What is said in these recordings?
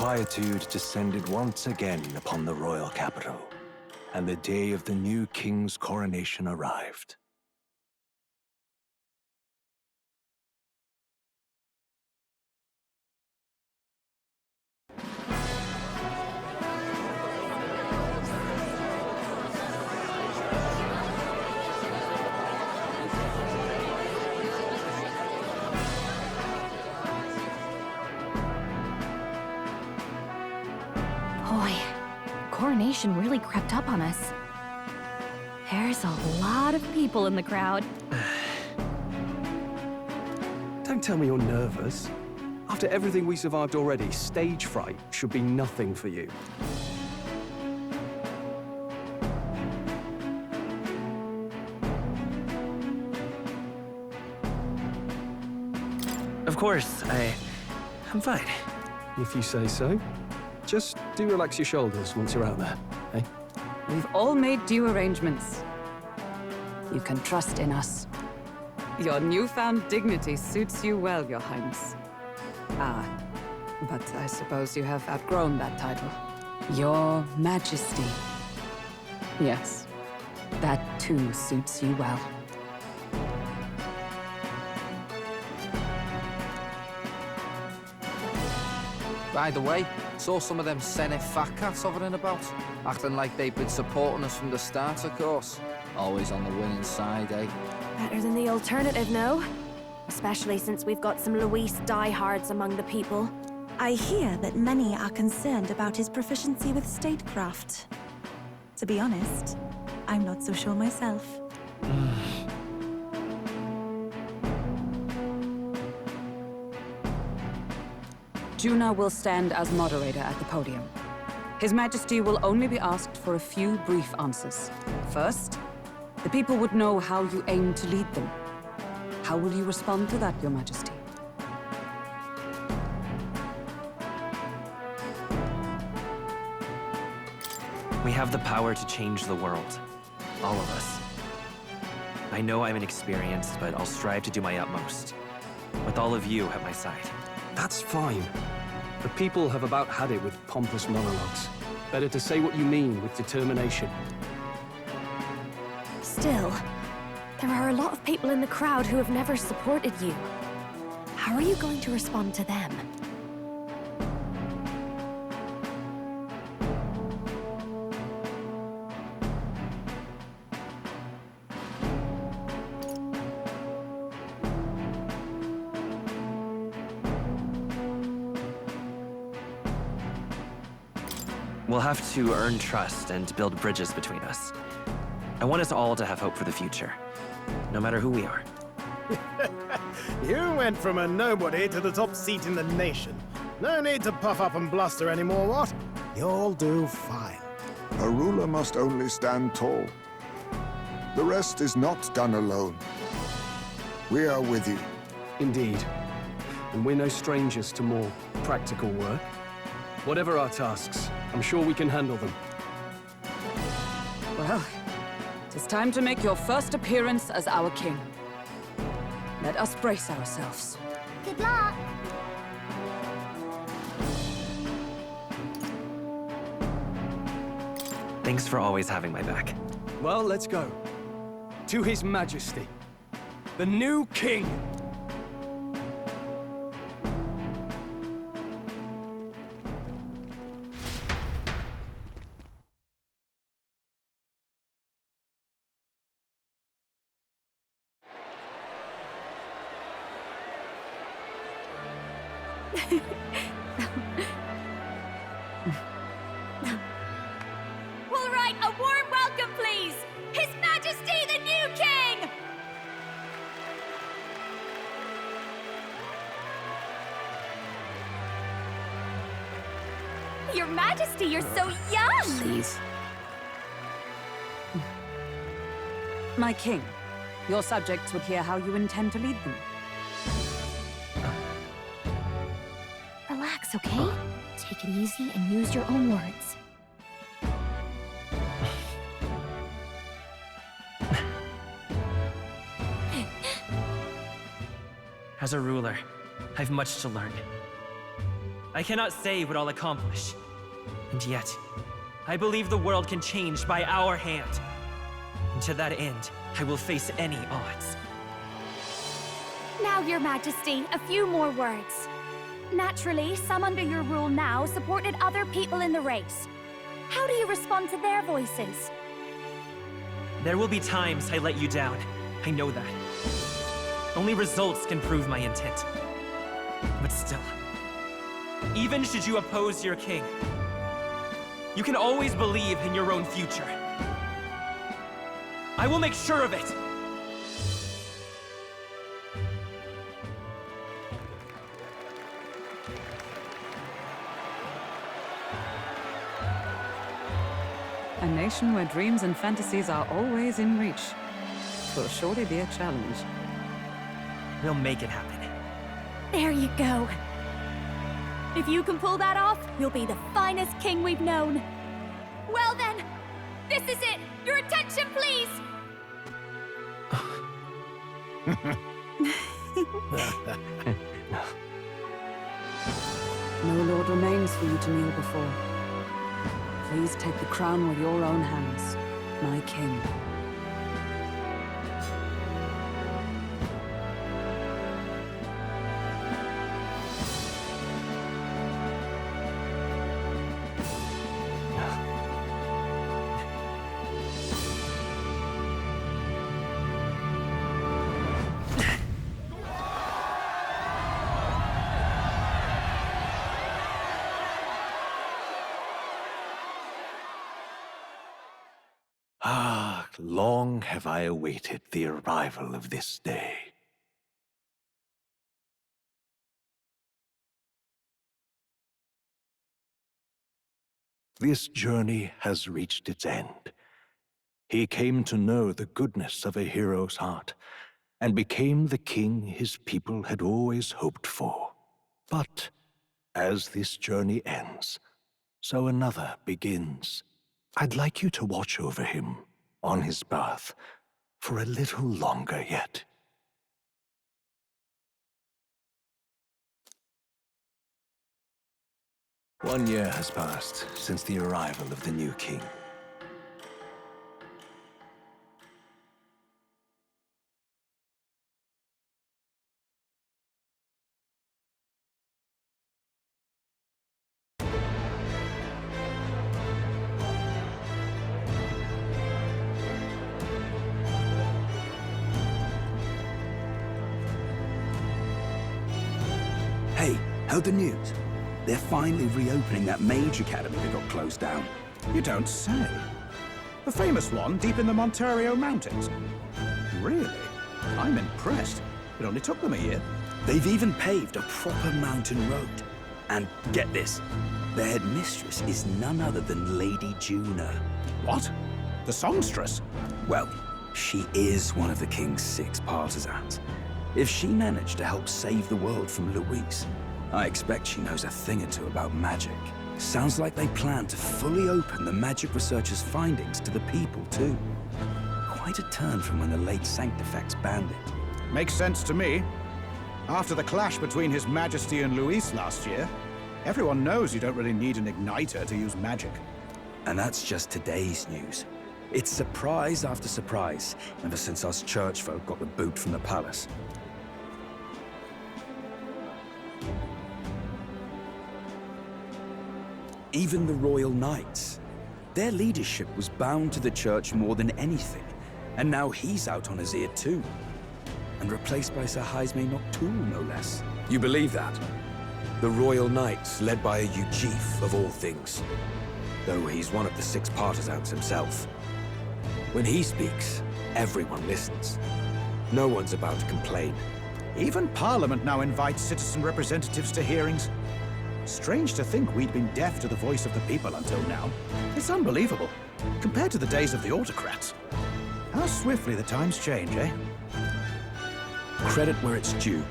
quietude descended once again upon the royal capital, and the day of the new king's coronation arrived. Boy, coronation really crept up on us. There's a lot of people in the crowd. Don't tell me you're nervous. After everything we survived already, stage fright should be nothing for you. Of course, I'm fine. If you say so. Just do relax your shoulders once you're out there, eh? We've all made due arrangements. You can trust in us. Your newfound dignity suits you well, Your Highness. Ah, but I suppose you have outgrown that title. Your Majesty. Yes, that too suits you well. By the way, saw some of them Senate fat cats hovering about, acting like they've been supporting us from the start, of course. Always on the winning side, eh? Better than the alternative, no? Especially since we've got some Luis diehards among the people. I hear that many are concerned about his proficiency with statecraft. To be honest, I'm not so sure myself. Juna will stand as moderator at the podium. His Majesty will only be asked for a few brief answers. First, the people would know how you aim to lead them. How will you respond to that, Your Majesty? We have the power to change the world. All of us. I know I'm inexperienced, but I'll strive to do my utmost. With all of you at my side. That's fine. The people have about had it with pompous monologues. Better to say what you mean with determination. Still, there are a lot of people in the crowd who have never supported you. How are you going to respond to them? We'll have to earn trust and build bridges between us. I want us all to have hope for the future, no matter who we are. You went from a nobody to the top seat in the nation. No need to puff up and bluster anymore, what? You'll do fine. A ruler must only stand tall. The rest is not done alone. We are with you. Indeed. And we're no strangers to more practical work. Whatever our tasks, I'm sure we can handle them. Well, it is time to make your first appearance as our king. Let us brace ourselves. Good luck! Thanks for always having my back. Well, let's go. To His Majesty, the new king! We'll write a warm welcome, please! His Majesty the new king! Your Majesty, you're so young! Please. My king, your subjects would hear how you intend to lead them. Relax, okay? Take it easy and use your own words. As a ruler, I've much to learn. I cannot say what I'll accomplish. And yet, I believe the world can change by our hand. And to that end, I will face any odds. Now, Your Majesty, a few more words. Naturally, some under your rule now supported other people in the race. How do you respond to their voices? There will be times I let you down. I know that. Only results can prove my intent. But still, even should you oppose your king, you can always believe in your own future. I will make sure of it! A nation where dreams and fantasies are always in reach. Will surely be a challenge. We'll make it happen. There you go. If you can pull that off, you'll be the finest king we've known. Well then, this is it! Your attention, please! No lord remains for you to kneel before. Please take the crown with your own hands, my king. Ah, long have I awaited the arrival of this day. This journey has reached its end. He came to know the goodness of a hero's heart, and became the king his people had always hoped for. But as this journey ends, so another begins. I'd like you to watch over him on his path for a little longer yet. One year has passed since the arrival of the new king. Hey, heard the news? They're finally reopening that mage academy that got closed down. You don't say. The famous one deep in the Montario Mountains. Really? I'm impressed. It only took them a year. They've even paved a proper mountain road. And get this, their headmistress is none other than Lady Juno. What? The songstress? Well, she is one of the king's 6 partisans. If she managed to help save the world from Luis, I expect she knows a thing or two about magic. Sounds like they plan to fully open the magic researcher's findings to the people, too. Quite a turn from when the late Sanctifex banned it. Makes sense to me. After the clash between His Majesty and Luis last year, everyone knows you don't really need an igniter to use magic. And that's just today's news. It's surprise after surprise, ever since us churchfolk got the boot from the palace. Even the Royal Knights. Their leadership was bound to the church more than anything, and now he's out on his ear too. And replaced by Sir Jaime Noctul, no less. You believe that? The Royal Knights, led by a Ujif of all things. Though he's one of the 6 partisans himself. When he speaks, everyone listens. No one's about to complain. Even Parliament now invites citizen representatives to hearings. Strange to think we'd been deaf to the voice of the people until now. It's unbelievable, compared to the days of the autocrats. How swiftly the times change, eh? Credit where it's due.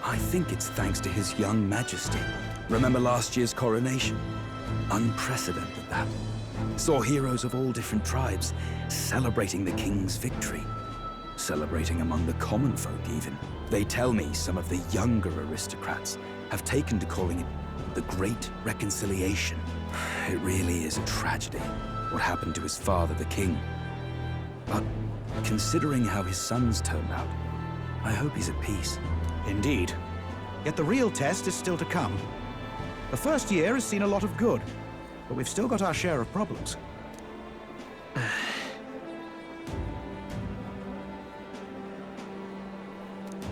I think it's thanks to His young majesty. Remember last year's coronation? Unprecedented, that. Saw heroes of all different tribes celebrating the king's victory. Celebrating among the common folk, even. They tell me some of the younger aristocrats have taken to calling it the Great Reconciliation. It really is a tragedy, what happened to his father, the king. But considering how his sons turned out, I hope he's at peace. Indeed. Yet the real test is still to come. The first year has seen a lot of good, but we've still got our share of problems.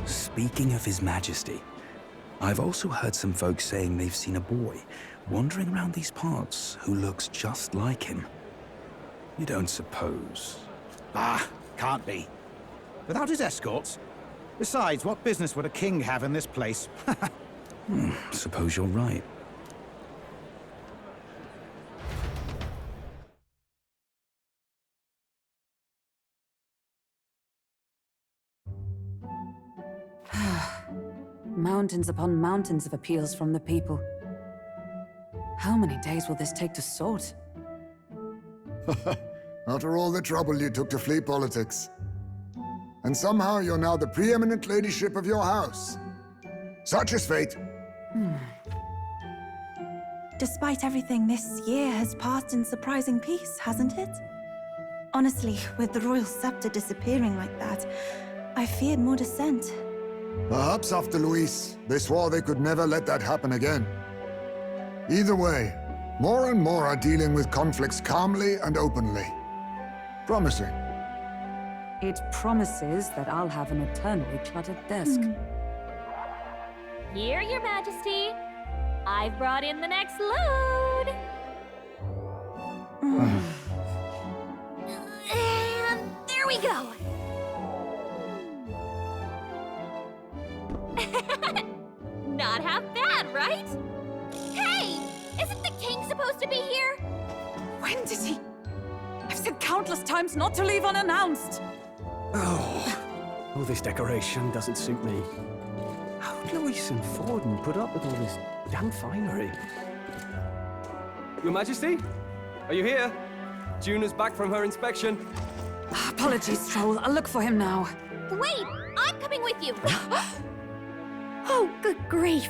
Speaking of His Majesty, I've also heard some folks saying they've seen a boy wandering around these parts who looks just like him. You don't suppose? Ah, can't be. Without his escorts? Besides, what business would a king have in this place? Suppose you're right. Mountains upon mountains of appeals from the people. How many days will this take to sort? After all the trouble you took to flee politics. And somehow you're now the preeminent ladyship of your house. Such is fate. Despite everything, this year has passed in surprising peace, hasn't it? Honestly, with the royal scepter disappearing like that, I feared more dissent. Perhaps after Luis, they swore they could never let that happen again. Either way, more and more are dealing with conflicts calmly and openly. Promising. It promises that I'll have an eternally cluttered desk. Here, Your Majesty. I've brought in the next load. And there we go. Not half bad, right? Hey! Isn't the king supposed to be here? When did he? I've said countless times not to leave unannounced. Oh, this decoration doesn't suit me. How would Luis and Forden put up with all this damn finery? Your Majesty? Are you here? Juna's back from her inspection. Apologies, Troll. I'll look for him now. Wait! I'm coming with you! Oh, good grief.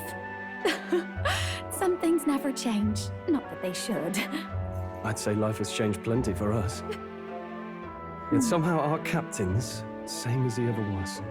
Some things never change. Not that they should. I'd say life has changed plenty for us. Yet somehow our captain's same as he ever was.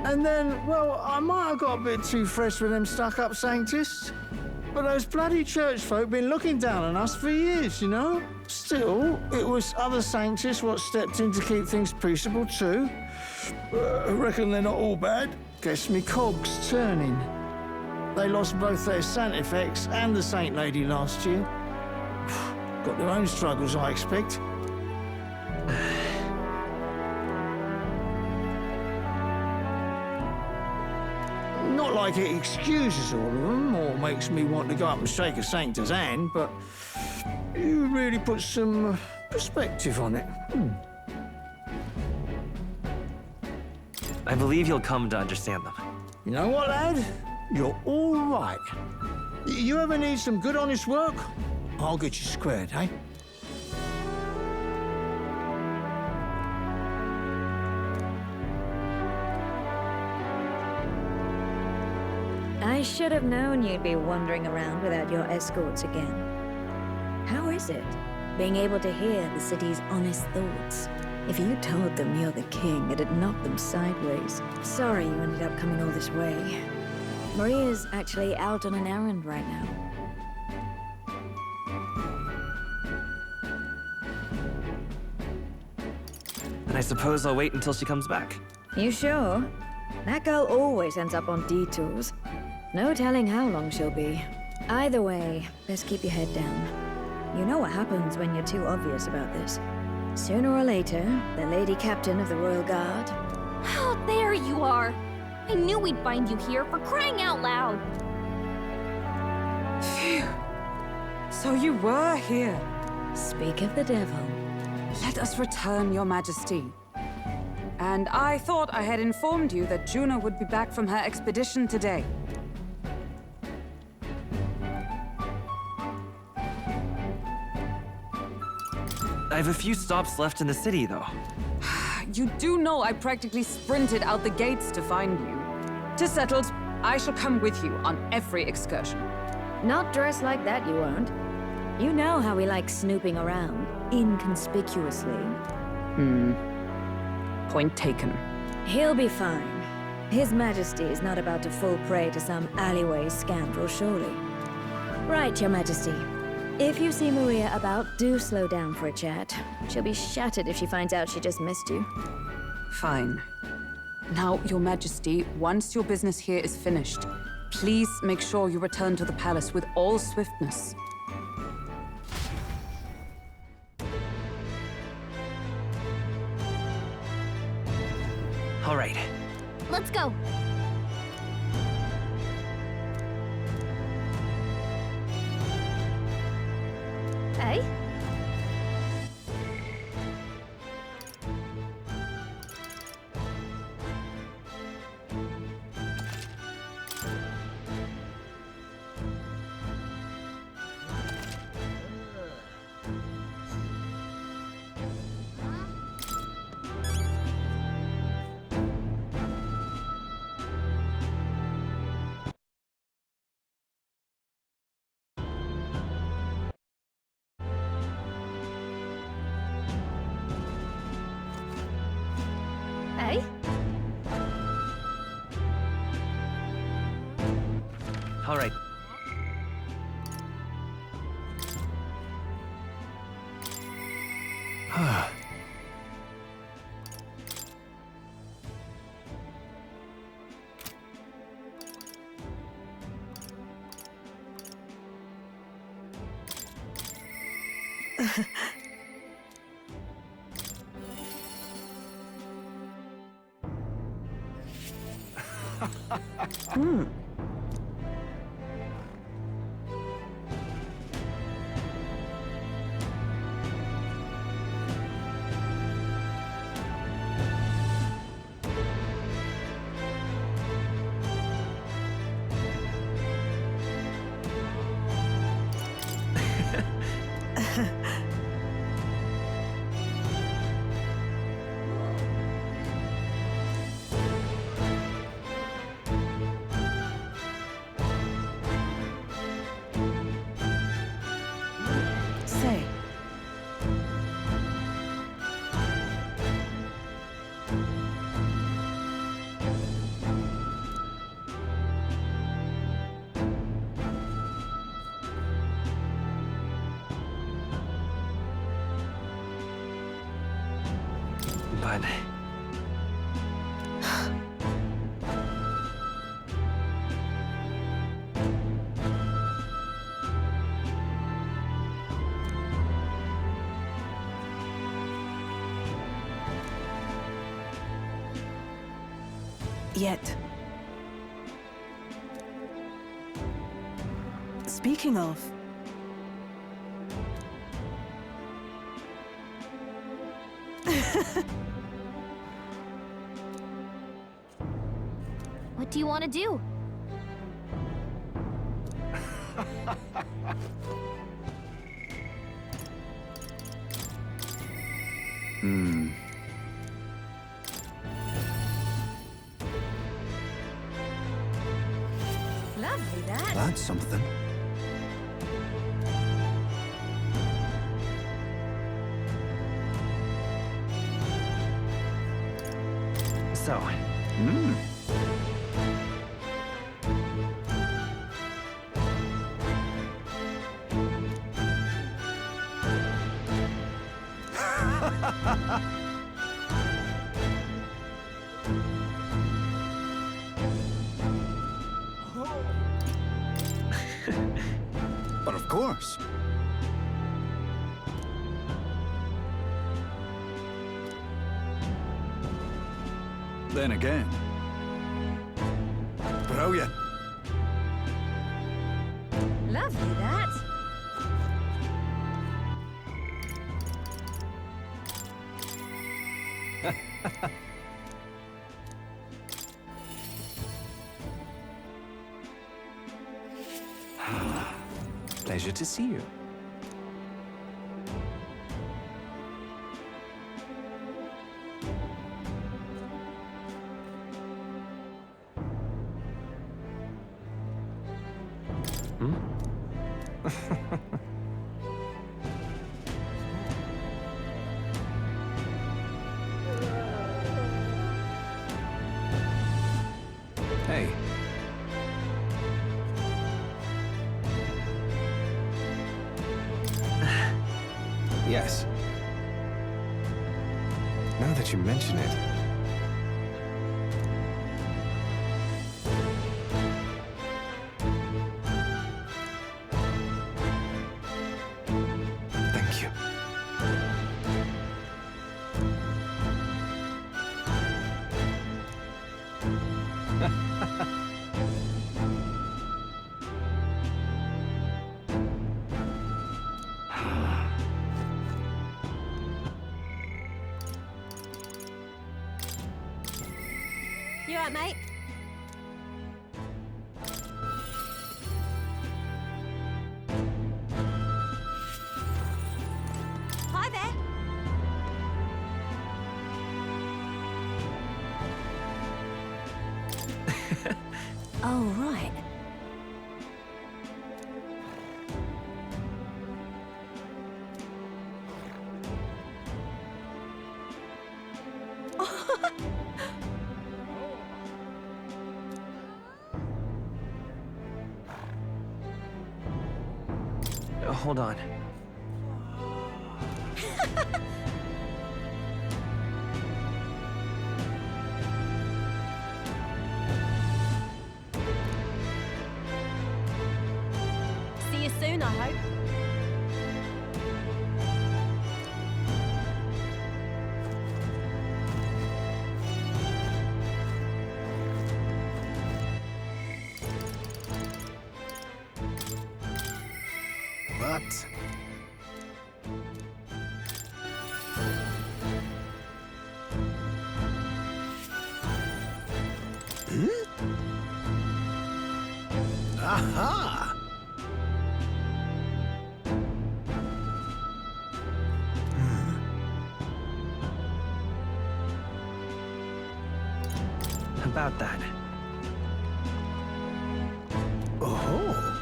And then, well, I might have got a bit too fresh with them stuck-up Sanctists. But those bloody church folk been looking down on us for years, you know? Still, it was other Sanctists what stepped in to keep things peaceable too. I reckon they're not all bad. Guess me cog's turning. They lost both their Santifex and the Saint Lady last year. Got their own struggles, I expect. Not like it excuses all of them, or makes me want to go up and shake a Sanctor's hand, but you really put some perspective on it. I believe you'll come to understand them. You know what, lad? You're all right. You ever need some good, honest work? I'll get you squared, eh? I should have known you'd be wandering around without your escorts again. How is it, being able to hear the city's honest thoughts? If you told them you're the king, it'd knock them sideways. Sorry you ended up coming all this way. Maria's actually out on an errand right now. And I suppose I'll wait until she comes back. You sure? That girl always ends up on detours. No telling how long she'll be. Either way, best keep your head down. You know what happens when you're too obvious about this. Sooner or later, the Lady Captain of the Royal Guard... Oh, there you are! I knew we'd find you here, for crying out loud! Phew. So you were here. Speak of the devil. Let us return, Your Majesty. And I thought I had informed you that Juna would be back from her expedition today. I have a few stops left in the city, though. You do know I practically sprinted out the gates to find you. 'Tis settled. I shall come with you on every excursion. Not dressed like that, you won't. You know how we like snooping around, inconspicuously. Point taken. He'll be fine. His Majesty is not about to fall prey to some alleyway scoundrel, surely. Right, Your Majesty. If you see Maria about, do slow down for a chat. She'll be shattered if she finds out she just missed you. Fine. Now, Your Majesty, once your business here is finished, please make sure you return to the palace with all swiftness. All right. Let's go. Hey? Hey? All right. Say. But... Yet. Speaking of... What do you want to do? Lovely, that. That's something. So... But of course. Then again. Brilliant. Lovely, that. Pleasure to see you. Hey. Yes. Now that you mention it. Thank you. You alright, mate? Hi there. Oh, right. Hold on. See you soon, I hope. But... Aha! About that. Oh.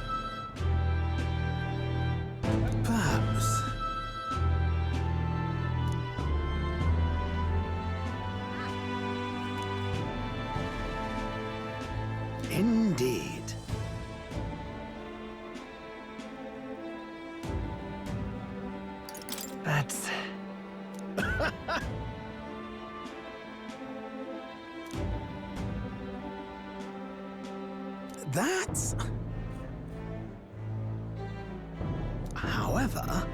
Perhaps. Indeed. That's... That's... However...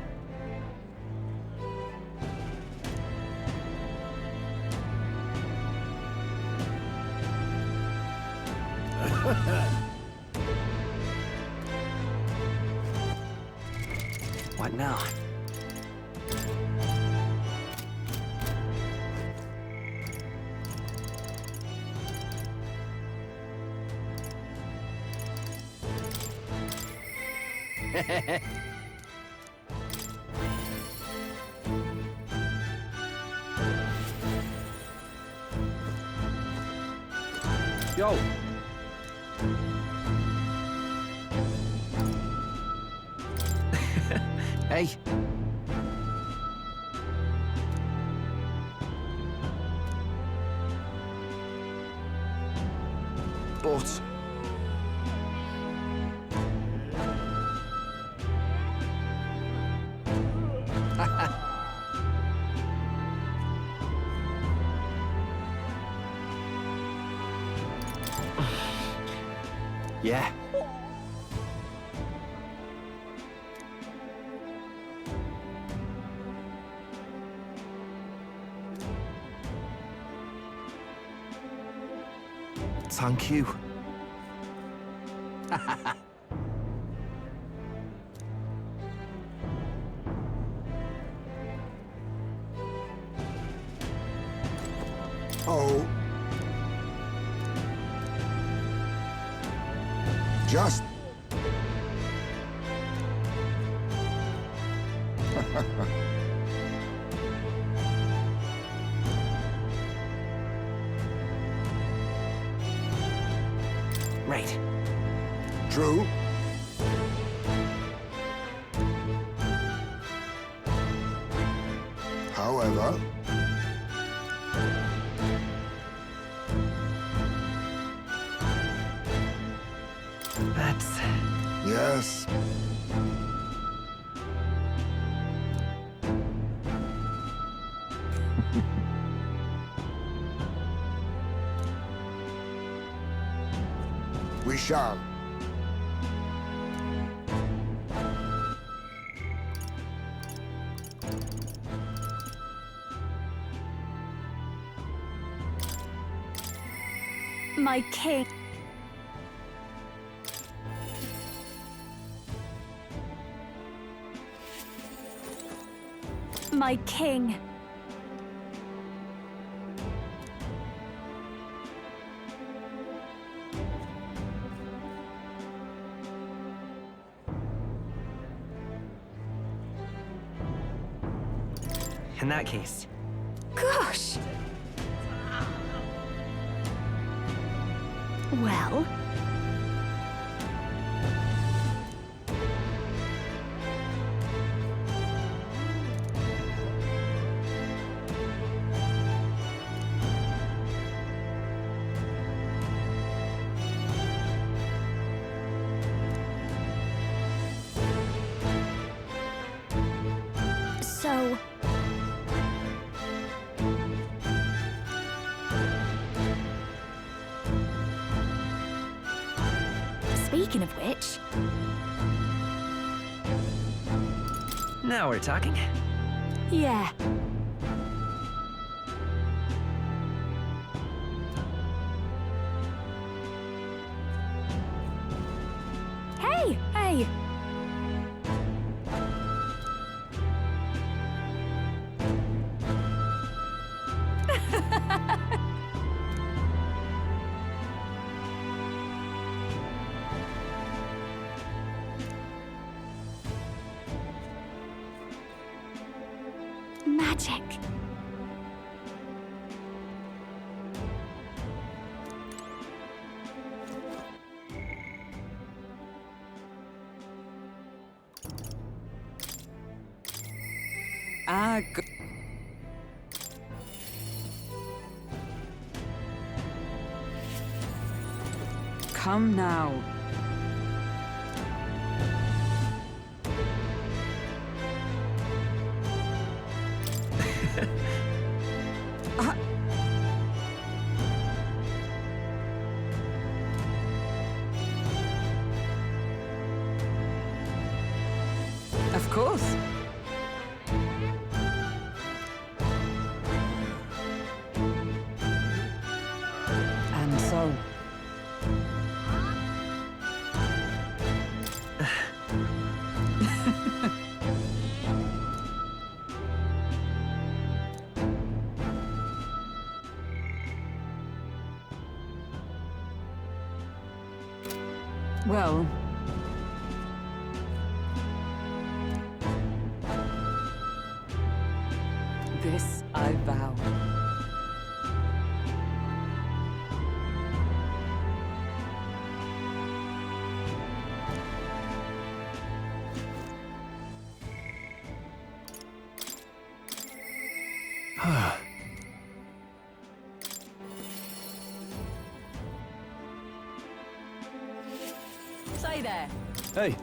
What now? Yo! Hey. But... Yeah. Thank you. Oh. Just... Right. True. Yes. We shall. My king. My king. In that case, Gosh. Well. So. Speaking of which, now we're talking. yeah. Hey, hey. Magic. Come now. Of course. And so. Well. This I vow. Say there. Hey.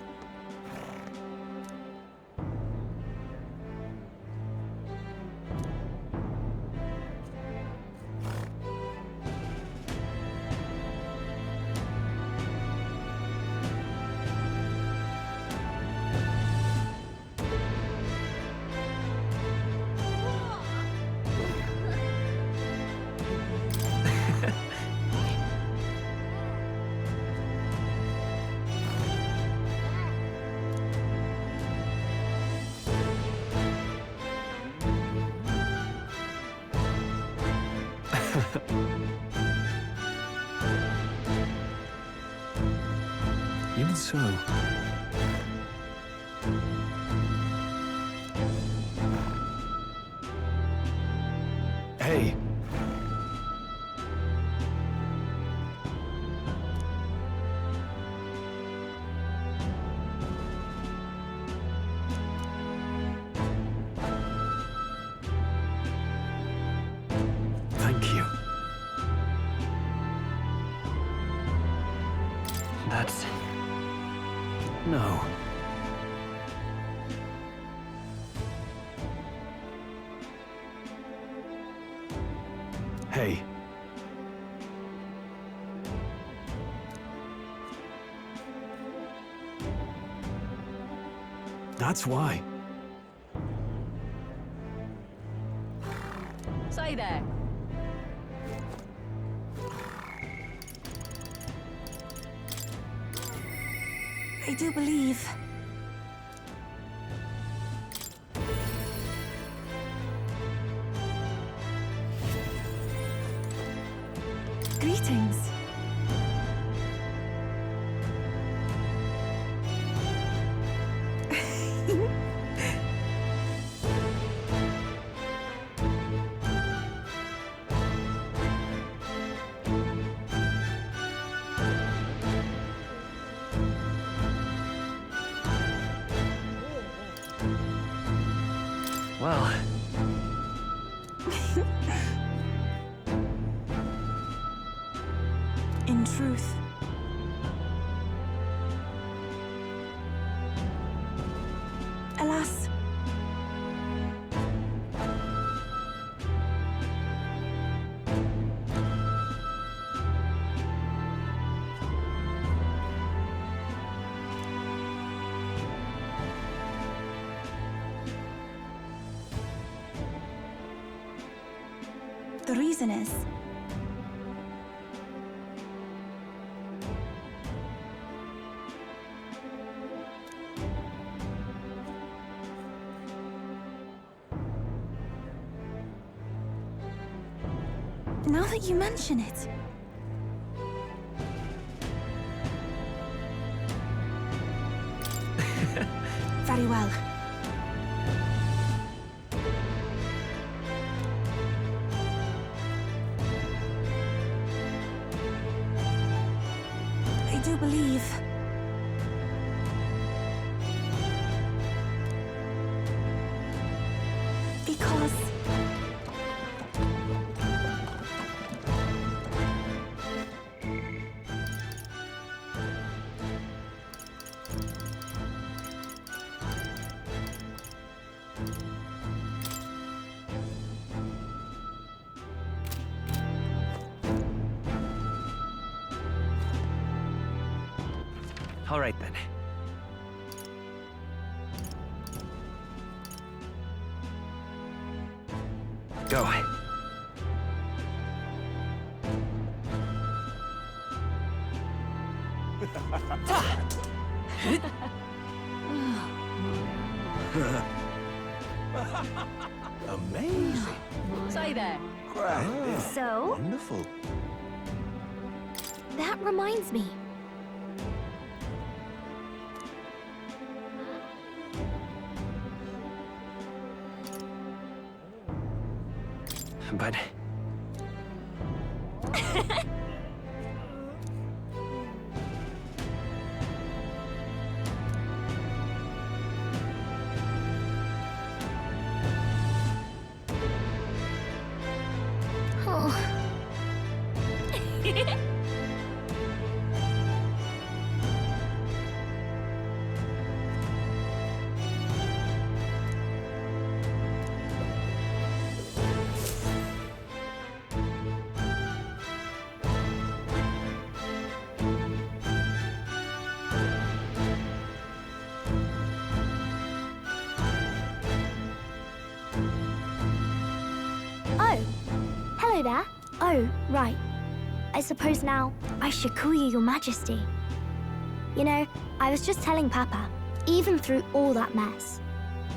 Even so. Hey. Thank you. No. Hey. That's why. Say there. I do believe. Greetings. Well, In truth, alas, the reason is now that you mention it. Very well. I do believe. Because all right then. Go. Amazing. Say there. So, Wonderful. that reminds me. But Oh. Oh, hello there. Oh, right. I suppose now I should call you Your Majesty. You know, I was just telling Papa, even through all that mess,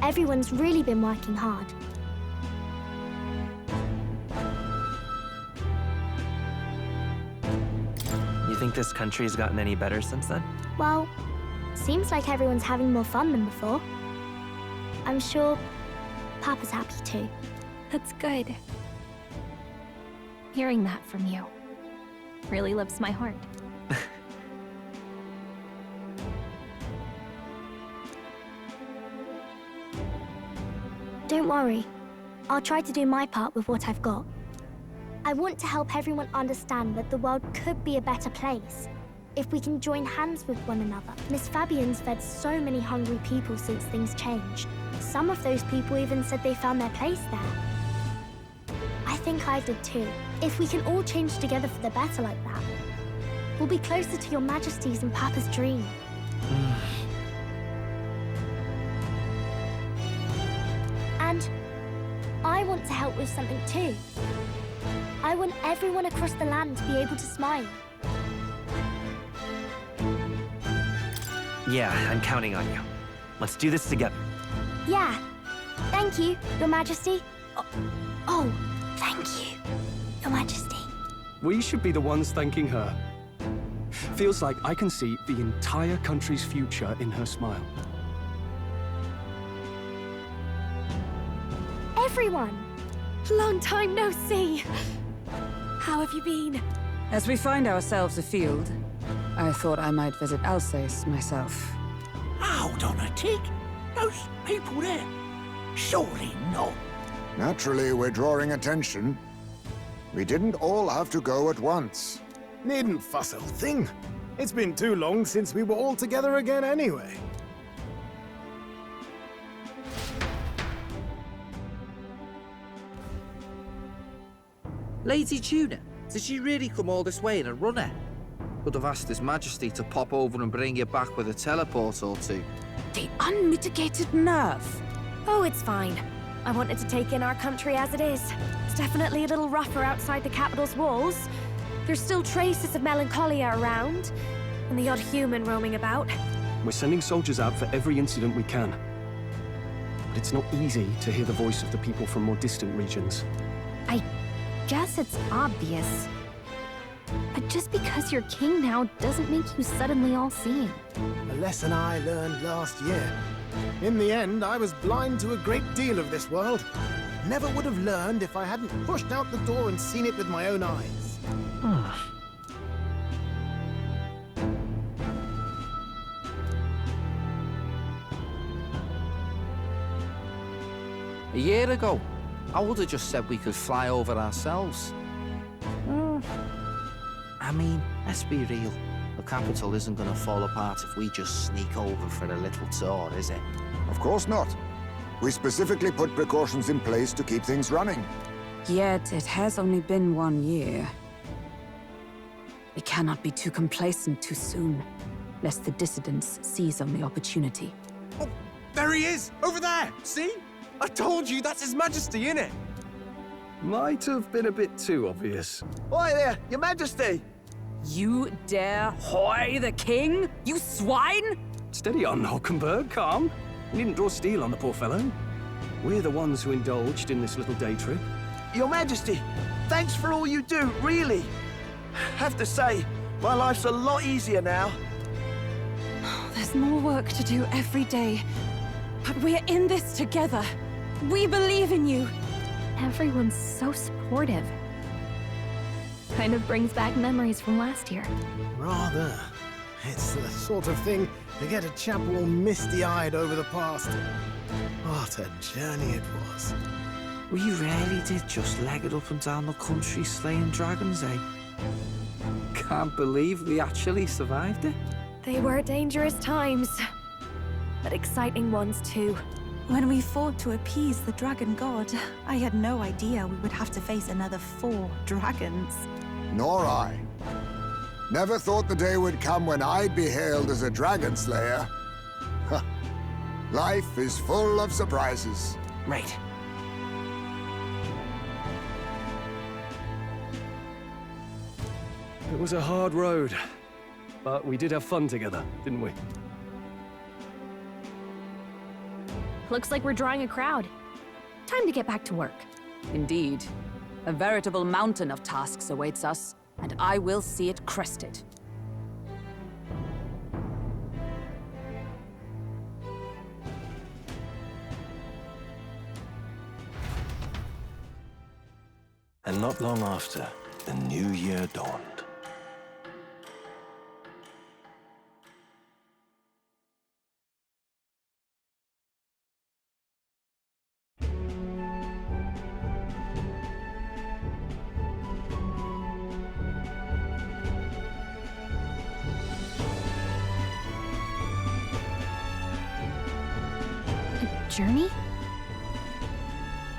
everyone's really been working hard. you think this country's gotten any better since then? Well, seems like everyone's having more fun than before. I'm sure Papa's happy too. That's good. Hearing that from you really lifts my heart. Don't worry. I'll try to do my part with what I've got. I want to help everyone understand that the world could be a better place. if we can join hands with one another. Miss Fabian's fed so many hungry people since things changed. Some of those people even said they found their place there. I think I did too. If we can all change together for the better like that, we'll be closer to your Majesty's and Papa's dream. And I want to help with something too. I want everyone across the land to be able to smile. Yeah, I'm counting on you. Let's do this together. Yeah. Thank you, Your Majesty. Oh, thank you, Your Majesty. We should be the ones thanking her. Feels like I can see the entire country's future in her smile. Everyone! Long time no see. How have you been? As we find ourselves afield, I thought I might visit Alsace myself. Hold on a tick. Those people there? Surely not. Naturally, we're drawing attention. We didn't all have to go at once. Needn't fuss, old thing. It's been too long since we were all together again anyway. Lady Tuna, did you really come all this way in a runner? Could have asked His Majesty to pop over and bring you back with a teleport or two. The unmitigated nerve. Oh, it's fine. I wanted to take in our country as it is. It's definitely a little rougher outside the capital's walls. There's still traces of melancholia around, and the odd human roaming about. We're sending soldiers out for every incident we can. But it's not easy to hear the voice of the people from more distant regions. I guess it's obvious. But just because you're king now doesn't make you suddenly all-seeing. A lesson I learned last year. In the end, I was blind to a great deal of this world. Never would have learned if I hadn't pushed out the door and seen it with my own eyes. A year ago, I would have just said we could fly over ourselves. I mean, let's be real. The capital isn't going to fall apart if we just sneak over for a little tour, is it? Of course not. We specifically put precautions in place to keep things running. Yet it has only been 1 year. We cannot be too complacent too soon, lest the dissidents seize on the opportunity. Oh, there he is! Over there! See? I told you, that's His Majesty, innit? Might have been a bit too obvious. Oi there, Your Majesty! You dare hoy the king? You swine! Steady on, Hulkenberg, calm. You needn't draw steel on the poor fellow. We're the ones who indulged in this little day trip. Your Majesty, thanks for all you do, really. Have to say, my life's a lot easier now. There's more work to do every day, but we're in this together. We believe in you. Everyone's so supportive. Kind of brings back memories from last year. Rather. It's the sort of thing to get a chap all misty-eyed over the past. What a journey it was. We really did just leg it up and down the country slaying dragons, eh? Can't believe we actually survived it. They were dangerous times, but exciting ones too. When we fought to appease the dragon god, I had no idea we would have to face another 4 dragons. Nor I. Never thought the day would come when I'd be hailed as a dragon slayer. Life is full of surprises. Right. It was a hard road, but we did have fun together, didn't we? Looks like we're drawing a crowd. Time to get back to work. Indeed. A veritable mountain of tasks awaits us, and I will see it crested. And not long after, the new year dawned. journey?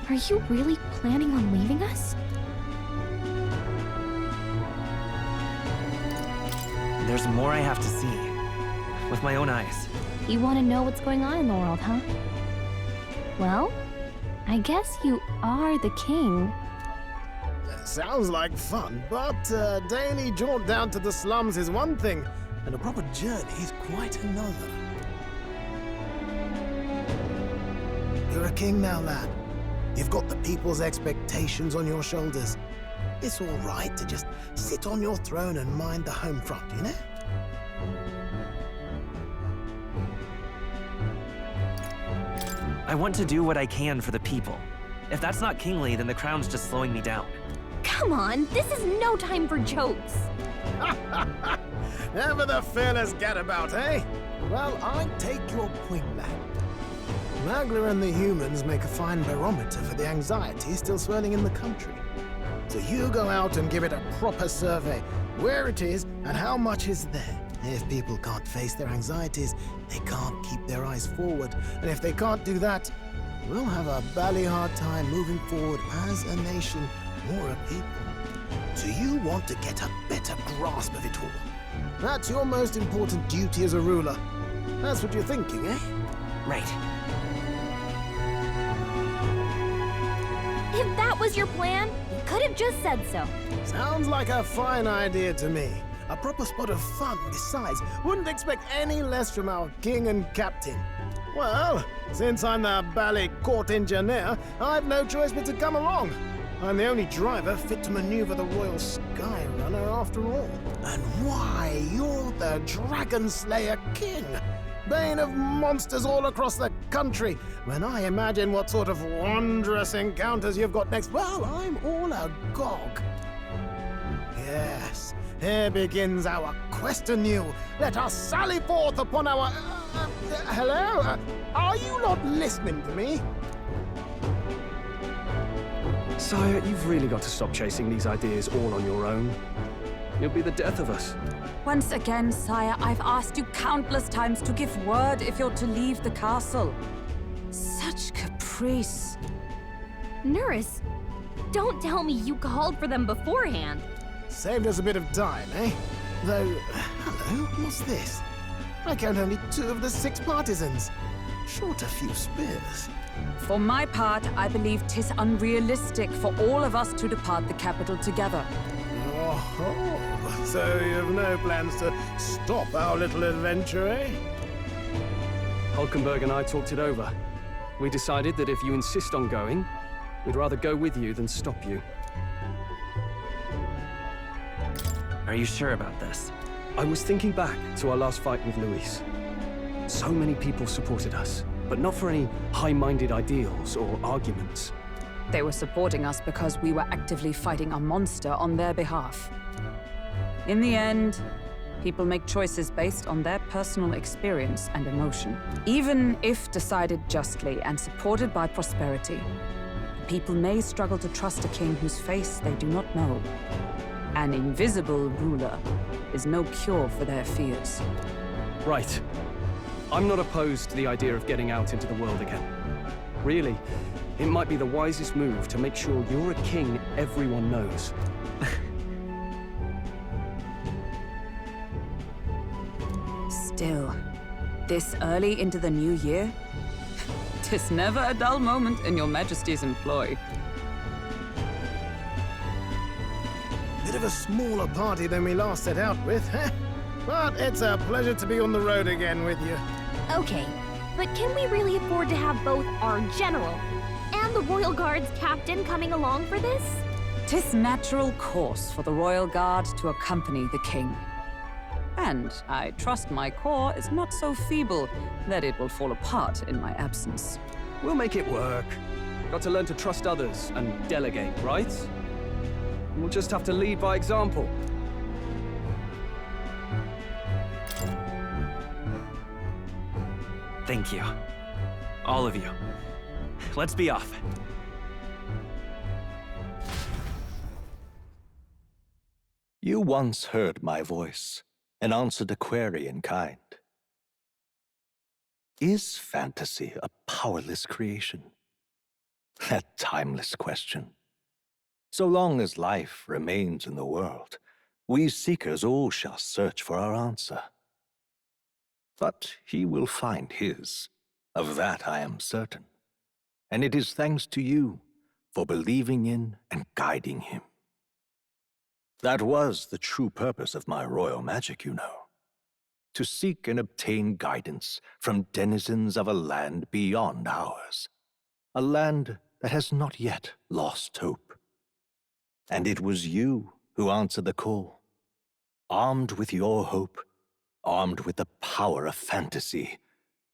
Are you really planning on leaving us? There's more I have to see. With my own eyes. You want to know what's going on in the world, huh? Well, I guess you are the king. Sounds like fun, but a daily jaunt down to the slums is one thing, and a proper journey is quite another. You're a king now, lad. You've got the people's expectations on your shoulders. It's all right to just sit on your throne and mind the home front, you know? I want to do what I can for the people. If that's not kingly, then the crown's just slowing me down. Come on, this is no time for jokes. Ever the fearless gadabout, eh? Well, I take your point, lad. Magla and the humans make a fine barometer for the anxiety still swirling in the country. So you go out and give it a proper survey, where it is and how much is there. If people can't face their anxieties, they can't keep their eyes forward. And if they can't do that, we'll have a bally hard time moving forward as a nation or a people. So you want to get a better grasp of it all. That's your most important duty as a ruler. That's what you're thinking, eh? Right. If that was your plan, you could have just said so. Sounds like a fine idea to me. A proper spot of fun, besides. Wouldn't expect any less from our king and captain. Well, since I'm the bally court engineer, I've no choice but to come along. I'm the only driver fit to maneuver the Royal Skyrunner after all. And why, you're the Dragon Slayer King, bane of monsters all across the country. When I imagine what sort of wondrous encounters you've got next, well, I'm all agog. Yes, here begins our quest anew. Let us sally forth upon our... hello? Are you not listening to me? Sire, you've really got to stop chasing these ideas all on your own. You'll be the death of us. Once again, sire, I've asked you countless times to give word if you're to leave the castle. Such caprice. Nurse, don't tell me you called for them beforehand. Saved us a bit of time, eh? Though, hello, what's this? I count only 2 of the 6 partisans. Short a few spears. For my part, I believe 'tis unrealistic for all of us to depart the capital together. Oh, so you've no plans to stop our little adventure, eh? Hulkenberg and I talked it over. We decided that if you insist on going, we'd rather go with you than stop you. Are you sure about this? I was thinking back to our last fight with Luis. So many people supported us, but not for any high-minded ideals or arguments. They were supporting us because we were actively fighting a monster on their behalf. In the end, people make choices based on their personal experience and emotion. Even if decided justly and supported by prosperity, people may struggle to trust a king whose face they do not know. An invisible ruler is no cure for their fears. Right. I'm not opposed to the idea of getting out into the world again. Really, it might be the wisest move to make sure you're a king everyone knows. Still, this early into the new year? 'Tis never a dull moment in your Majesty's employ. Bit of a smaller party than we last set out with, huh? But it's a pleasure to be on the road again with you. Okay, but can we really afford to have both our general and the Royal Guard's captain coming along for this? 'Tis natural course for the Royal Guard to accompany the king. And I trust my corps is not so feeble that it will fall apart in my absence. We'll make it work. Got to learn to trust others and delegate, right? We'll just have to lead by example. Thank you. All of you. Let's be off. You once heard my voice and answered a query in kind. Is fantasy a powerless creation? That timeless question. So long as life remains in the world, we seekers all shall search for our answer. But he will find his. Of that I am certain. And it is thanks to you for believing in and guiding him. That was the true purpose of my royal magic, you know. To seek and obtain guidance from denizens of a land beyond ours. A land that has not yet lost hope. And it was you who answered the call. Armed with your hope, armed with the power of fantasy,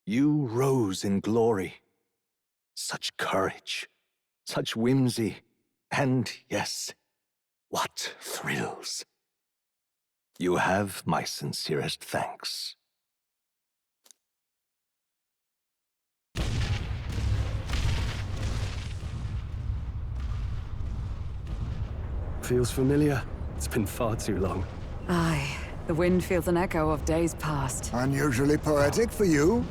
you rose in glory. Such courage, such whimsy, and yes, what thrills. You have my sincerest thanks. Feels familiar. It's been far too long. Aye, the wind feels an echo of days past. Unusually poetic for you.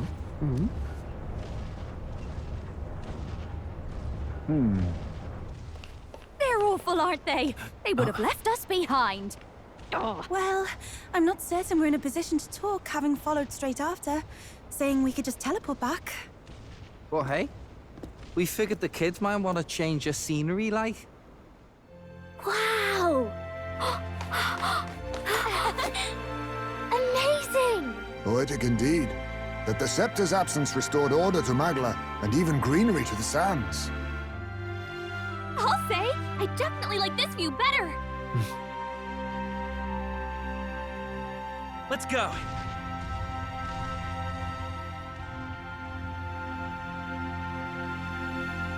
They're awful, aren't they? They would have left us behind. Oh. Well, I'm not certain we're in a position to talk, having followed straight after, saying we could just teleport back. Well, hey, we figured the kids might want to change your scenery, like. Wow! Amazing! Poetic indeed. That the scepter's absence restored order to Magla, and even greenery to the sands. I'll say, I definitely like this view better. Let's go.